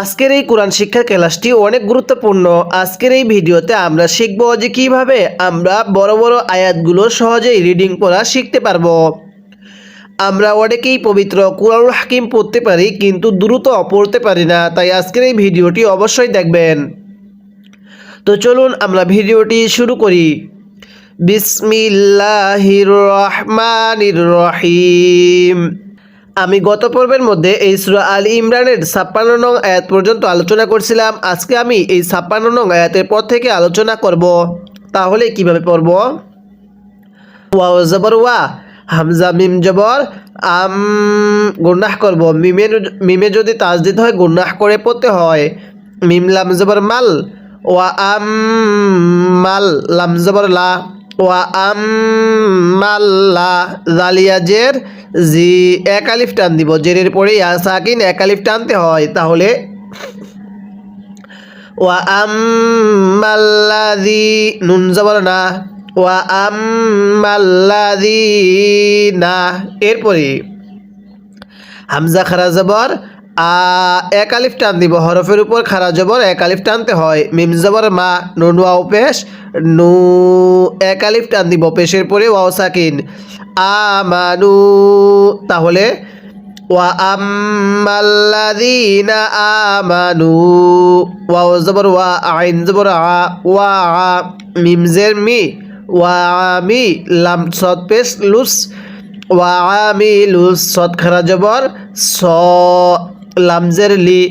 আজকের এই কোরআন শিক্ষার ক্লাসটি অনেক গুরুত্বপূর্ণ। আজকের এই ভিডিওতে আমরা শিখব যে কিভাবে আমরা বড় বড় আয়াতগুলো সহজেই রিডিং পড়া শিখতে পারবো। আমরা অনেকেই পবিত্র কুরআনুল হাকিম পড়তে পারি, কিন্তু দ্রুত পড়তে পারি না। তাই আজকের এই ভিডিওটি অবশ্যই দেখবেন। তো চলুন আমরা ভিডিওটি শুরু করি। বিসমিল্লাহির রহমানির রহিম। আমি গত পর্বের মধ্যে এই সূরা আল ইমরানের 56 নং আয়াত পর্যন্ত আলোচনা করছিলাম। আজকে আমি এই 56 নং আয়াতের পর থেকে আলোচনা করব। তাহলে কিভাবে পড়ব? ওয়াও জবর ওয়া, হামজা মিম জবর আম, গুনাহ করব। মিমে যদি তাজদিদ হয় গুনাহ করে পড়তে হয়। মিম লাম জবর মাল, ওয়া আম মাল, লাম জবর লা, ওয়া আম মাল্লা, জালিয়া জের জি, এক আলিফ টান দিব। জেরের পরে ইয়া সাকিন এক আলিফ টানতে হয়। তাহলে ওয়া আম্মাল্লাযী, নুন জবর না, ওয়া আম্মাল্লাযীনা, এরপরে হামজা খারা জবর আ, এক আলিফ টান দিব। হরফের উপর খারা জবর এক আলিফ টানতে হয়। মিম জবর মা, নুন ওয়াও পেশ নু, এক আলিফ টান দিব। পেশের পরে ওয়াও সাকিন আমানু। তাহলে ওয়া আম্মাল্লাযীনা আমানু, ওয়াও জবর ওয়া, আইন জবর আ, ওয়া আ, মিম জের মি, ওয়া আমি, লাম সদ পেশ লুস, ওয়া আমিলুস, সদ খারা জবর স, লাম জের লি,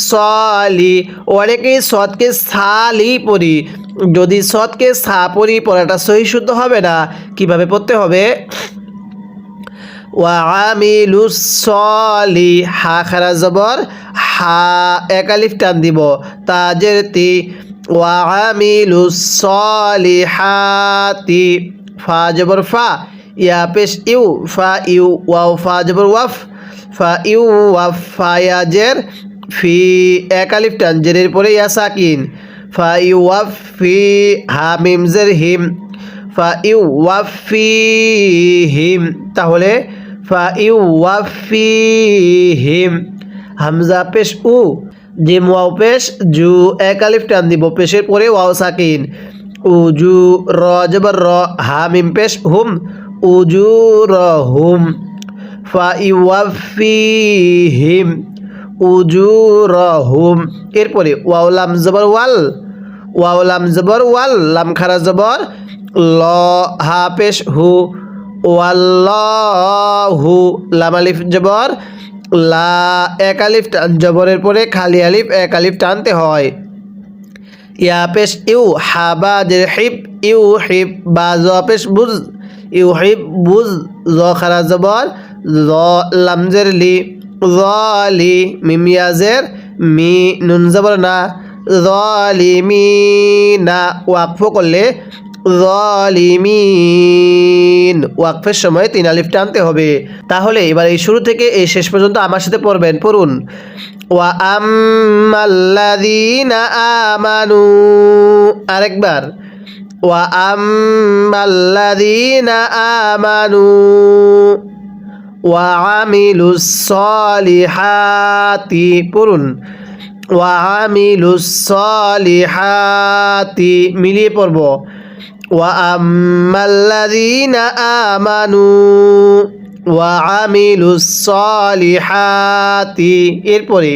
সলি। অনেকেই সদকে সালি পড়ি। যদি সদকে সা পড়ি পড়াটা সহি শুদ্ধ হবে না। কিভাবে পড়তে হবে? ওয়া আমিলুস সলি, হা খারা জবর হা, এক আলিফ টান দিব। তাজের তি, ওয়া আমিলুস সলিহাতি, ফা জবর ফা, ইয়া পেশ ইউ, ফা ইউ, ওয়াও ফা জবর ওয়াফ, ফা ইউ ওয়াফ, ফা ইয়া জের ফি, এক আলিফ টান, জেরের পরে ইয়া সাকিন, ফা ইউ ওয়াফ ফি, হা মিম জের হিম, ফা ইউ ওয়াফ ফি হিম। তাহলে ফা ইউ ওয়াফ ফি হিম, হামজা পেশ উ, জিম ওয়াও পেশ জু, এক আলিফ টান দিব। পেশের পরে ওয়াও সাকিন, উজু, র জবর র, হা মিম পেশ হুম, উজু র হুম, ফা ইউ ওয়াফ ফি হিম, উজু র হুম। এরপরে ওয়াও লাম জবর ওয়াল, ওয়াও লাম জবর ওয়াল, লাম খারা জবর ল, হা পেশ হু, ওয়াল্লাহু, লাম আলিফ জবর লা, এক আলিফ জবরের পরে খালি আলিফ এক আলিফ টানতে হয়। ইয়া পেশ ইউ, হাবা জের হিব, ইউ হিব, বা জ পেশ বুজ, ইউ হিব বুজ, জ খারা জবর জ, লাম জের লি, লি, মিম ইয়া জের মি, নুন জবর না, যালিমিনা, ওয়াকফ করলে যালিমিন, ওয়াকফের সময় তিন আলিফ টানতে হবে। তাহলে এবার এই শুরু থেকে এই শেষ পর্যন্ত আমার সাথে পড়বেন। পড়ুন। ওয়া আম্মাল্লাযীনা আমানু, আরেকবার। ওয়া আম্মাল্লাযীনা আমানু ওয়া আমিলুস সলিহাতি, পড়ুন। ওয়া আমিলুস সলিহাতি, মিলিয়ে পড়ব। ওয়া আম্মাল্লাযীনা আমানু ওয়া আমিলুস সলিহাতি, এরপরে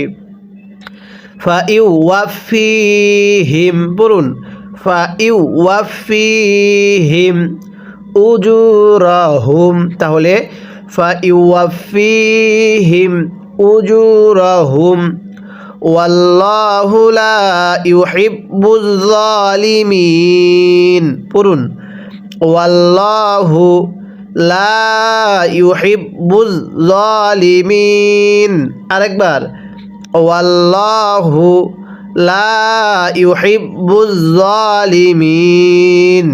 ফা ইউ ওয়াফিহিম, পড়ুন। ফা ইউ ওয়াফিহিম উজুরাহুম। তাহলে ফা ইউ ওয়াফিহিম উজুরাহুম, ওয়াল্লাহু লা ইউহিব্বুয যালিমিন, পড়ুন। ওয়াল্লাহু লা ইউহিব্বুয যালিমিন, আরেকবার। ওয়াল্লাহু লা ইউহিব্বুয যালিমিন।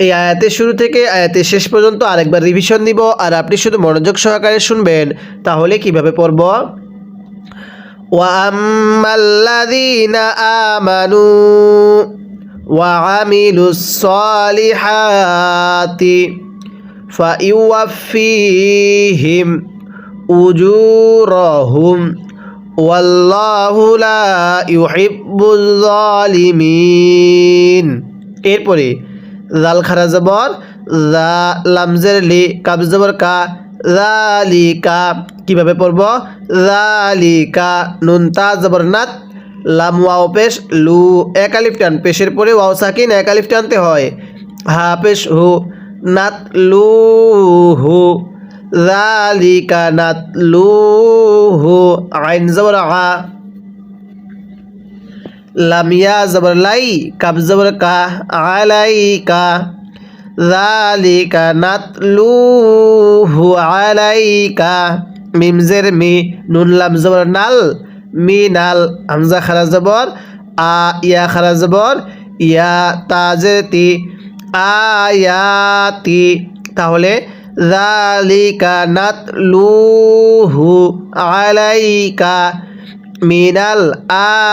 এই আয়াতের শুরু থেকে আয়াতের শেষ পর্যন্ত আরেকবার রিভিশন দিব, আর আপনি শুধু মনোযোগ সহকারে শুনবেন। তাহলে কিভাবে পড়ব? ওয়া আম্মাল্লাযীনা আমানু ওয়া আমিলুস সলিহাতি ফা ইউওয়াফিহিম উজুরহুম ওয়াল্লাহু লা ইউহিব্বুল যালিমিন। এরপরে জাল খারা জবর জা, লামজের লি, কাব জবর কা, যালিকা। কিভাবে পড়ব? যালিকা, নুন তা জবর নাত, লাম ওয়াও পেশ লু, এক আলিফ টান, পেশের পরে ওয়াও সাকিন, এক আলিফ টানতে হয়। হা পেশ হু, নাত লু হু, যালিকা নাত লু হু। আইন জবর আ, লাম ইয়া জবর লাই, কাব জবর কা, আলাইকা। যালিকা নাতলুহু আলাইকা। মিম জের মি, নুন লাম জবর নাল, মিনাল। হামজা খারা জবর আ, ইয়া খারা জবর ইয়া, তা জের তি, আয়াতি। তাহলে যালিকা নাতলুহু আলাইকা মিনাল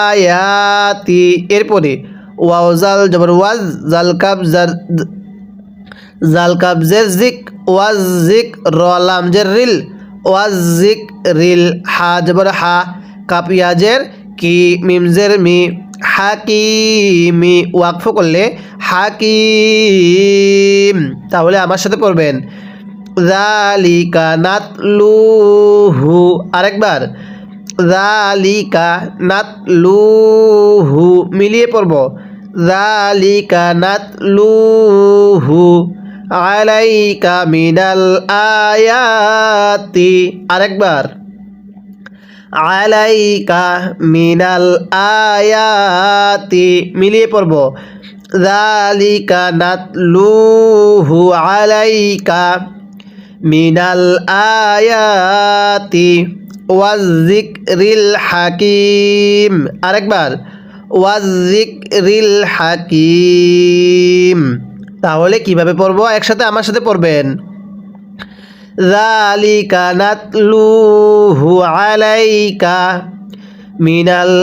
আয়াতি। এরপরে ওয়াও জাল জবর ওয়াজ, জাল কাব জাল কাবজের জিক, ওয়াজ জিক, র লাম জের রিল, ওয়াজ জিক রিল। হা জবর হা, কাপ ইয়াজের কি, মিম জের মি, হাকিমি। ওয়াকফ করলে হাকিম। তাহলে আমার সাথে পড়বেন যালিকা নাতলুহু। আরেকবার যালিকা নাতলুহু, মিলিয়ে পড়ব যালিকা নাতলুহু আলাইকা মিনাল আয়াতি। আরেকবার আলাইকা মিনাল আয়াতি, মিলিয়ে পড়ব যালিকা নাতলুহু আলাইকা মিনাল আয়াতি ওয়াজিকরিল হাকিম। আরেকবার ওয়াজিকরিল হাকিম। তাহলে কিভাবে পড়বো? একসাথে আমার সাথে পড়বেন যালিকা নাতলুহু আলাইকা মিনাল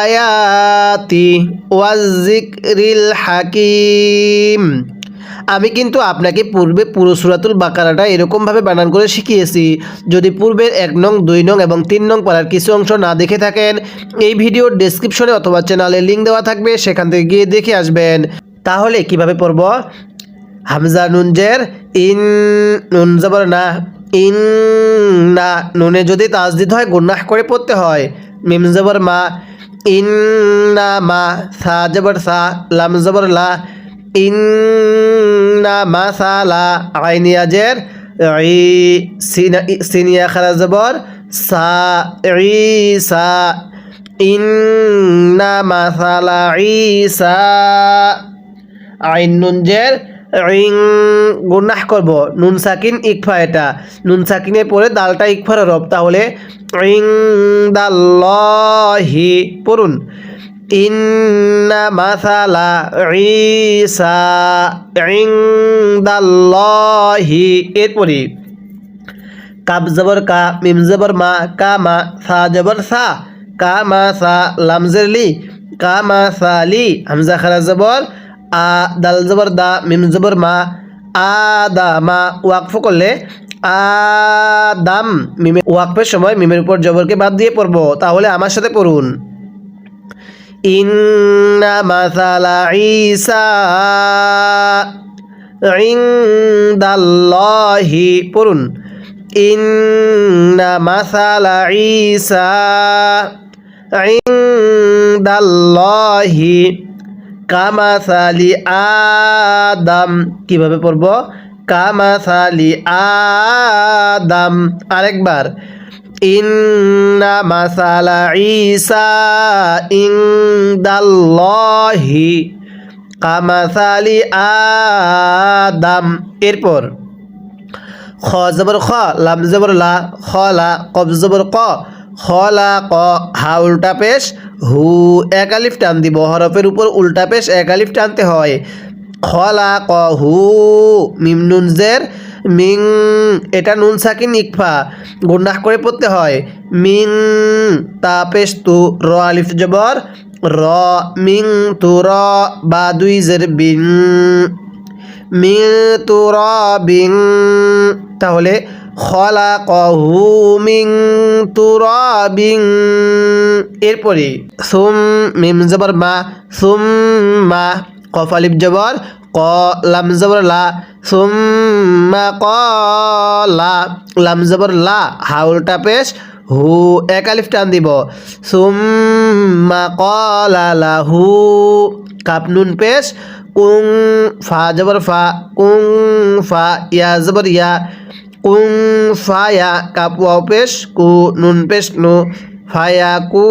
আয়াতি ওয়াজিকরিল হাকিম। আমি কিন্তু আপনাকে পূর্বে পুরো সূরাতুল বাকারাটা এরকমভাবে বানান করে শিখিয়েছি। যদি পূর্বের 1 নং 2 নং এবং 3 নং পারার কিছু অংশ না দেখে থাকেন, এই ভিডিওর ডেসক্রিপশনে অথবা চ্যানেলে লিঙ্ক দেওয়া থাকবে, সেখান থেকে গিয়ে দেখে আসবেন। তাহলে কিভাবে পড়ব? হামজা নুন জের ইন, নুন জবর না, ইন না, নুনে যদি তাজদিদ হয় গুন্নাহ করে পড়তে হয়। মিম জবর মা, ইন না মা, সা জবর সা, লাম জবর লা, ইন্না মাসালা। আইনিয়া জের ই, সিনিয়া খারা জবর সা, ঈসা। ইন্না মাসালা ঈসা। আইন নুন জের ইং, গুনাহ করব, নুন সাকিন ইকফা। এটা নুন সাকিনের পরে দালটা ইকফার রব। তাহলে ইনদাল্লাহি পড়ুন ইন্না মাসালা ঈসা ইনদাল্লাহি। এরপরে কাব জবর কা, মিম জবর মা, কামা, সা জবর সা, কামা সা, লাম জের লি, কামা সালি। হামজা খারা জবর আ, দাল জবর দা, মিম জবর মা, আদামা। ওয়াকফ করলে আদাম। মিমে ওয়াকফের সময় মিমের উপর জবরকে বাদ দিয়ে পড়বো। তাহলে আমার সাথে পড়ুন ইন্না মাসালা ঈসা ইনদাল্লাহি পড়ুন ইন্না মাসালা ঈসা ইনদাল্লাহি কামাসালি আদম। কিভাবে পড়ব? কামাসালি আদম। আরেকবার ইন্না মাসালা ঈসা ইনদাল্লাহি কামাসালি আদম। এরপর খ জবর খ, লাম জবর লা, খলা, কব জবর ক, খলা ক। হা উল্টা পেশ হু, এক আলিফ টান দিব। হরফের উপর উল্টা পেশ এক আলিফ টানতে হয়। খলা ক হু। মিম নুন জের মিং, এটা নুন সাকিন ইকফা, গুন্নাহ করে পড়তে হয়। মিং তা পেশ তু, র আলিফ জবর র, মিং তু র, বা দুই জের বিং, মিং তু র বিং। তাহলে খলাকহু মিন তুরাবিন। এরপরে মিম জবর মা, সুম্মা, কফ আলিফ জবর ক, লাম জবর লা, সুম্মা কলা, লাম জবর লা, হা উল্টা পেশ হু, এক আলিফ টান দিব, সুম্মা কলা লাহু, কাপ নুন পেশ কুং, ফা জবর ফা, কুং ফা, ইয়া জবর ইয়া, কুং ফায়া, কাপ ওয়াও পেশ কু, নুন পেশ নু, ফায়া কু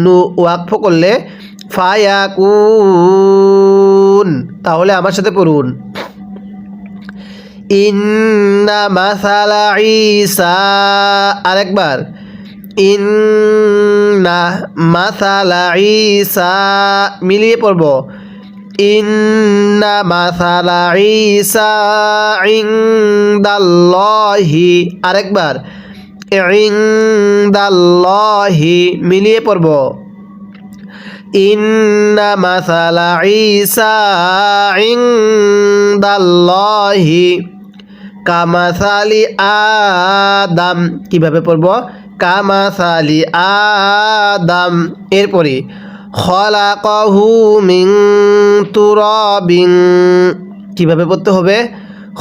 নু, ওয়াকফ করলে ফায়া কুন। তাহলে আমার সাথে পড়ুন, ইন্না মাসালা ঈসা, আরেকবার, ইন্না মাসালা ঈসা, মিলিয়ে পড়ব, ইন্না মাসালা ঈসা ইনদাল্লাহি, আরেকবার, ইনদাল্লাহি, মিলিয়ে পড়ব, ইন্না মাসালা ঈসা ইনদাল্লাহি কামাসালি আদম। কিভাবে পড়ব? কামাসালি আদম। এরপরে খলাকহু মিন তুরাবিন, কিভাবে পড়তে হবে?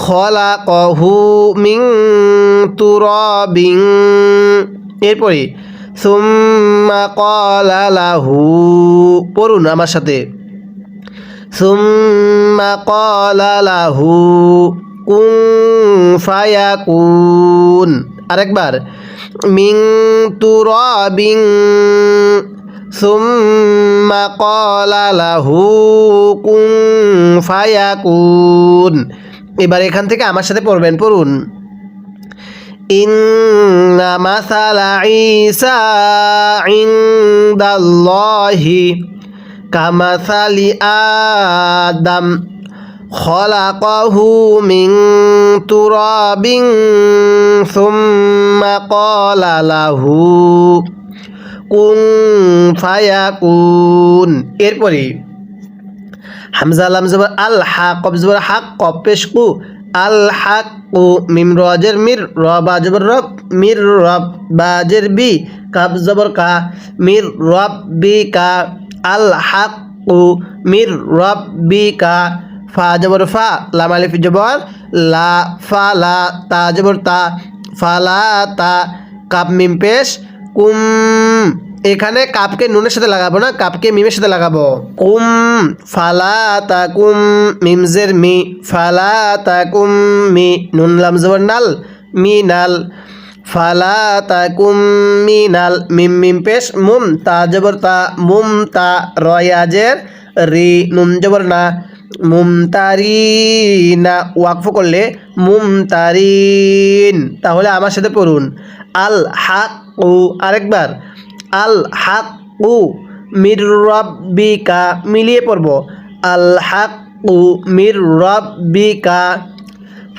খলাকহু মিন তুরাবিন। এরপরে সুম্মা ক্বালা লাহু, পড়ুন আমার সাথে, সুম্মা ক্বালা লাহু কুন ফায়াকুন। আরেকবার, মিন তুরাবিন সুম্মা ক্বালা লাহু কুন ফায়াকুন। এবার এখান থেকে আমার সাথে পড়বেন, পড়ুন, ইন্না মাসালা ঈসা ইনদাল্লাহি কামাসালি আদম খলাকহু মিন তুরাবিন সুম্মা ক্বালা লাহু কুন ফায়াকুন। এরপরে হামজা লাম জবর আল, হা কফ জবর হাক, কফ পেশ কু, আল হাক্কু, মিম রজের মির, র বা জবর রব, মির রব, বাজের বি, কাব জবর কা, মির রব বি কা, আল হাক্কু মির রব বি কা, ফা জবর ফা, লাম আলিফ জবর লা, ফা লা, তা জবর তা, ফালা তা, কাপ মিম পেশ কুম। এখানে কাপকে নুনের সাথে লাগাবো না, কাপকে মিমের সাথে লাগাবো, কুম ফালা তা কুম, মিমজের মি, ফালা তা কুম মি, নুন লাম জবর নাল, মি নাল, ফালা তা কুম মি নাল, মিম মিম পেশ মুম, তা জবর তা, মুম তা, রয়াজের রি, নুন জবর না, মুমতারিনা, ওয়াকফ করলে মুমতারিন। তাহলে আমার সাথে পড়ুন, আল হাক্কু, আরেকবার, আল হাক্কু মির রাব্বিকা, মিলিয়ে পড়ব, আল হাক্কু মির রাব্বিকা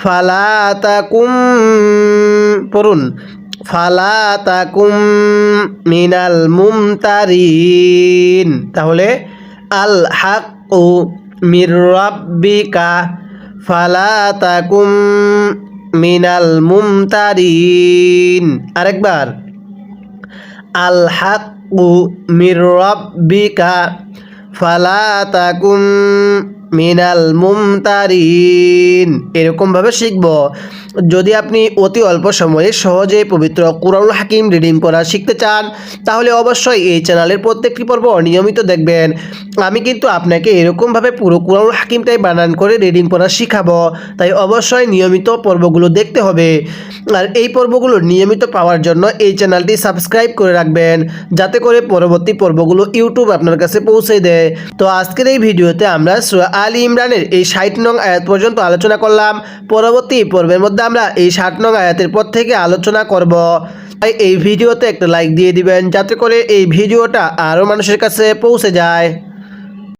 ফালা তাকুম, পড়ুন, ফালা তাকুম মিনাল মুমতারিন। তাহলে আল হাক্কু মির রাব্বিকা ফালা তাকুম মিনাল মুমতারিন। আরেকবার, আল হাক্কু মির রাব্বিকা ফালা তাকুম মিনাল মুমতারিন। এরকমভাবে শিখব। যদি আপনি অতি অল্প সময়ে সহজে পবিত্র কুরআনুল হাকিম রিডিং পড়া শিখতে চান, তাহলে অবশ্যই এই চ্যানেলের প্রত্যেকটি পর্ব নিয়মিত দেখবেন। আমি কিন্তু আপনাকে এরকমভাবে পুরো কুরআনুল হাকিমটাই বানান করে রিডিং পড়া শিখাবো, তাই অবশ্যই নিয়মিত পর্বগুলো দেখতে হবে। আর এই পর্বগুলো নিয়মিত পাওয়ার জন্য এই চ্যানেলটি সাবস্ক্রাইব করে রাখবেন, যাতে করে পরবর্তী পর্বগুলো ইউটিউব আপনার কাছে পৌঁছে দেয়। তো আজকের এই ভিডিওতে আমরা সূরা আলী ইমরানের এই ৬০ নং আয়াত পর্যন্ত আলোচনা করলাম। পরবর্তী পর্বের মধ্যে আমরা এই ৬০ নং আয়াতের পর থেকে আলোচনা করব। তাই এই ভিডিওতে একটা লাইক দিয়ে দিবেন, যাতে করে এই ভিডিওটা আরও মানুষের কাছে পৌঁছে যায়।